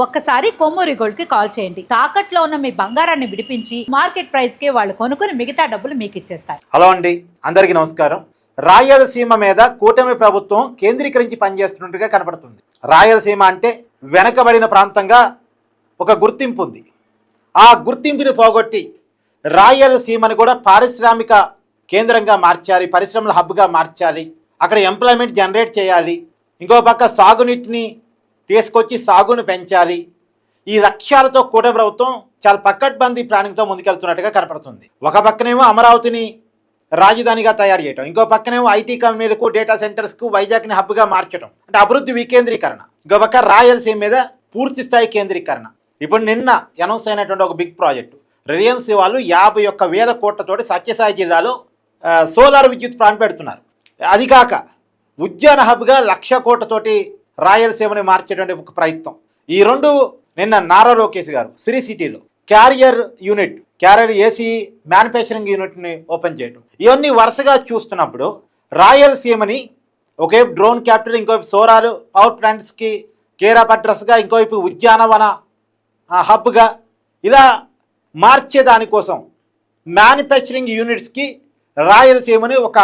ఒక్కసారి కొమ్మూరి గోల్డ్ కి కాల్ చేయండి. తాకట్లో ఉన్న మీ బంగారాన్ని విడిపించి మార్కెట్ ప్రైస్ కి వాళ్ళు కొనుక్కుని మిగతా డబ్బులు మీకు ఇచ్చేస్తారు. హలో అండి, అందరికీ నమస్కారం. రాయలసీమ మీద కూటమి ప్రభుత్వం కేంద్రీకరించి పనిచేస్తున్నట్టుగా కనపడుతుంది. రాయలసీమ అంటే వెనకబడిన ప్రాంతంగా ఒక గుర్తింపు ఉంది. ఆ గుర్తింపుని పోగొట్టి రాయలసీమను కూడా పారిశ్రామిక కేంద్రంగా మార్చాలి, పరిశ్రమల హబ్గా మార్చాలి, అక్కడ ఎంప్లాయ్మెంట్ జనరేట్ చేయాలి, ఇంకో పక్క సాగునీటిని తీసుకొచ్చి సాగును పెంచాలి. ఈ లక్ష్యాలతో కూటమి ప్రభుత్వం చాలా పక్కడ్బందీ ప్లానింగ్తో ముందుకెళ్తున్నట్టుగా కనపడుతుంది. ఒక పక్కనేమో అమరావతిని రాజధానిగా తయారు చేయటం, ఇంకో పక్కనేమో ఐటీ కంపెనీలకు, డేటా సెంటర్స్కు వైజాగ్ని హబ్గా మార్చడం, అంటే అభివృద్ధి వికేంద్రీకరణ. ఇంకో పక్క రాయలసీమ మీద పూర్తి స్థాయి కేంద్రీకరణ. ఇప్పుడు నిన్న అనౌన్స్ అయినటువంటి ఒక బిగ్ ప్రాజెక్టు, రిలయన్స్ వాళ్ళు 51,000 కోట్లతోటి సత్యసాయి జిల్లాలో సోలార్ విద్యుత్ ప్లాంట్ పెడుతున్నారు. అది కాక ఉద్యాన హబ్గా 1,00,000 కోట్లతోటి రాయలసీమని మార్చేటువంటి ఒక ప్రయత్నం. ఈ రెండు నిన్న నారా లోకేష్ గారు శ్రీ సిటీలో క్యారియర్ ఏసీ మ్యానుఫ్యాక్చరింగ్ యూనిట్ని ఓపెన్ చేయడం, ఇవన్నీ వరుసగా చూస్తున్నప్పుడు రాయలసీమని ఒకవైపు డ్రోన్ క్యాపిటల్, ఇంకోవైపు సోలార్ పవర్ ప్లాంట్స్కి కేర్ ఆఫ్ అడ్రస్గా, ఇంకోవైపు ఉద్యానవన హబ్గా ఇలా మార్చేదానికోసం మ్యానుఫ్యాక్చరింగ్ యూనిట్స్కి రాయలసీమని ఒక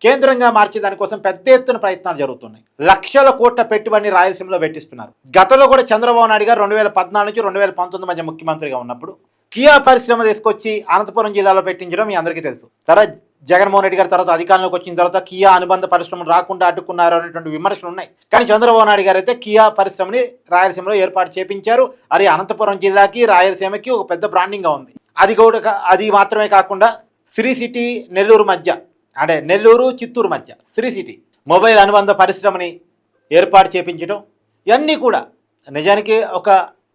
కేంద్రంగా మార్చేదానికోసం పెద్ద ఎత్తున ప్రయత్నాలు జరుగుతున్నాయి. 1,00,000 కోట్ల పెట్టుబడిని రాయలసీమలో పెట్టిస్తున్నారు. గతంలో కూడా చంద్రబాబు నాయుడు గారు 2014 నుంచి 2019 మధ్య ముఖ్యమంత్రిగా ఉన్నప్పుడు కియా పరిశ్రమ తీసుకొచ్చి అనంతపురం జిల్లాలో పెట్టించడం మీ అందరికీ తెలుసు. తర్వాత జగన్మోహన్ రెడ్డి గారి తర్వాత అధికారంలోకి వచ్చిన తర్వాత కియా అనుబంధ పరిశ్రమలు రాకుండా అడ్డుకున్నారు అనేటువంటి విమర్శలు ఉన్నాయి. కానీ చంద్రబాబు నాయుడు గారు అయితే కియా పరిశ్రమని రాయలసీమలో ఏర్పాటు చేపించారు. అది అనంతపురం జిల్లాకి, రాయలసీమకి ఒక పెద్ద బ్రాండింగ్గా ఉంది. అది మాత్రమే కాకుండా శ్రీ సిటీ నెల్లూరు మధ్య, అంటే నెల్లూరు చిత్తూరు మధ్య శ్రీ సిటీ మొబైల్ అనుబంధ పరిశ్రమని ఏర్పాటు చేపించడం, ఇవన్నీ కూడా నిజానికి ఒక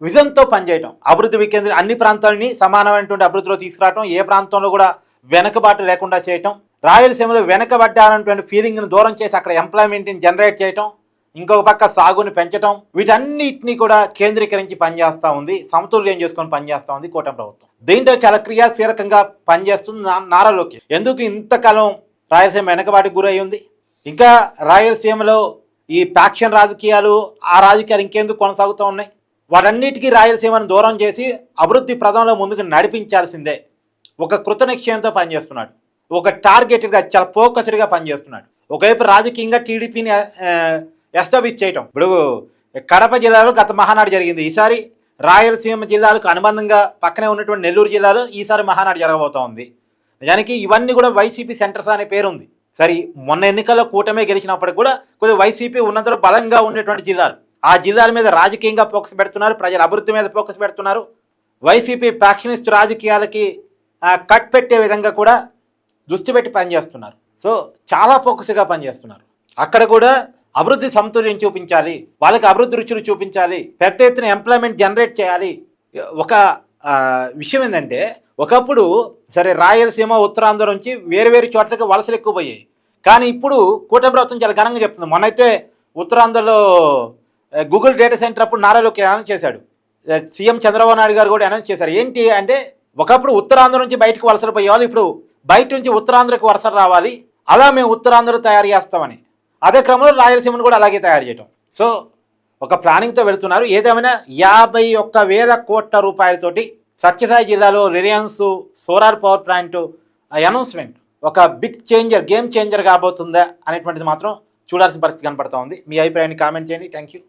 విజన్తో పనిచేయటం, అభివృద్ధి వికేంద్ర అన్ని ప్రాంతాలని సమానమైనటువంటి అభివృద్ధిలో తీసుకురావటం, ఏ ప్రాంతంలో కూడా వెనకబాటు లేకుండా చేయటం, రాయలసీమలో వెనకబడ్డాలన్నటువంటి ఫీలింగ్ను దూరం చేసి అక్కడ ఎంప్లాయ్మెంట్ని జనరేట్ చేయటం, ఇంకొక పక్క సాగుని పెంచడం, వీటన్నిటినీ కూడా కేంద్రీకరించి పనిచేస్తూ ఉంది, సమతుల్యం చేసుకొని పనిచేస్తూ ఉంది కూటమి ప్రభుత్వం. దీంట్లో చాలా క్రియాశీలకంగా పనిచేస్తుంది నారా లోకేష్. ఎందుకు ఇంతకాలం రాయలసీమ వెనకబాటుకు గురై ఉంది? ఇంకా రాయలసీమలో ఈ ప్యాక్షన్ రాజకీయాలు, ఆ రాజకీయాలు ఇంకెందుకు కొనసాగుతూ ఉన్నాయి? వాటన్నిటికీ రాయలసీమను దూరం చేసి అభివృద్ధి ప్రదంలో ముందుకు నడిపించాల్సిందే. ఒక కృతనిశ్చయంతో పనిచేస్తున్నాడు, ఒక టార్గెటెడ్గా, చాలా ఫోకస్డ్గా పనిచేస్తున్నాడు. ఒకవైపు రాజకీయంగా టీడీపీని ఎస్టాబ్లిష్ చేయటం. ఇప్పుడు కడప జిల్లాలో గత మహానాడు జరిగింది, ఈసారి రాయలసీమ జిల్లాలకు అనుబంధంగా పక్కనే ఉన్నటువంటి నెల్లూరు జిల్లాలో ఈసారి మహానాడు జరగబోతూ ఉంది. నిజానికి ఇవన్నీ కూడా వైసీపీ సెంటర్స్ అనే పేరుంది. సరే, మొన్న ఎన్నికల్లో కూటమే గెలిచినప్పటికి కూడా కొద్దిగా వైసీపీ ఉన్నంతలో బలంగా ఉండేటువంటి జిల్లాలు. ఆ జిల్లాల మీద రాజకీయంగా ఫోకస్ పెడుతున్నారు, ప్రజల అభివృద్ధి మీద ఫోకస్ పెడుతున్నారు. వైసీపీ ఫ్యాక్షనిస్ట్ రాజకీయాలకి కట్ పెట్టే విధంగా కూడా దృష్టి పెట్టి పనిచేస్తున్నారు. సో చాలా ఫోకస్గా పనిచేస్తున్నారు. అక్కడ కూడా అభివృద్ధి సమతుల్యం చూపించాలి, వాళ్ళకి అభివృద్ధి రుచులు చూపించాలి, పెద్ద ఎత్తున ఎంప్లాయ్మెంట్ జనరేట్ చేయాలి. ఒక విషయం ఏంటంటే, ఒకప్పుడు సరే రాయలసీమ, ఉత్తరాంధ్ర నుంచి వేరు చోట్లకి వలసలు ఎక్కువ పోయాయి. కానీ ఇప్పుడు కూటమి ప్రభుత్వం చాలా ఘనంగా చెప్తుంది. మొన్నైతే ఉత్తరాంధ్రలో గూగుల్ డేటా సెంటర్ అప్పుడు నారా లోకేష్ అనౌన్స్ చేశాడు, సీఎం చంద్రబాబు నాయుడు గారు కూడా అనౌన్స్ చేశారు. ఏంటి అంటే, ఒకప్పుడు ఉత్తరాంధ్ర నుంచి బయటకు వలసలు పోయేవాళ్ళు, ఇప్పుడు బయట నుంచి ఉత్తరాంధ్రకు వలసలు రావాలి, అలా మేము ఉత్తరాంధ్ర తయారు చేస్తామని. అదే క్రమంలో రాయలసీమను కూడా అలాగే తయారు చేయటం. సో ఒక ప్లానింగ్తో వెళుతున్నారు. ఏదేమైనా 51,000 కోట్ల రూపాయలతోటి సత్యసాయి జిల్లాలో Reliance solar power plant announcement ఒక బిగ్ చేంజర్, గేమ్ చేంజర్ కాబోతుందా అనేటువంటిది మాత్రం చూడాల్సిన పరిస్థితి కనపడుతూ ఉంది. మీ అభిప్రాయాన్ని కామెంట్ చేయండి. Thank you.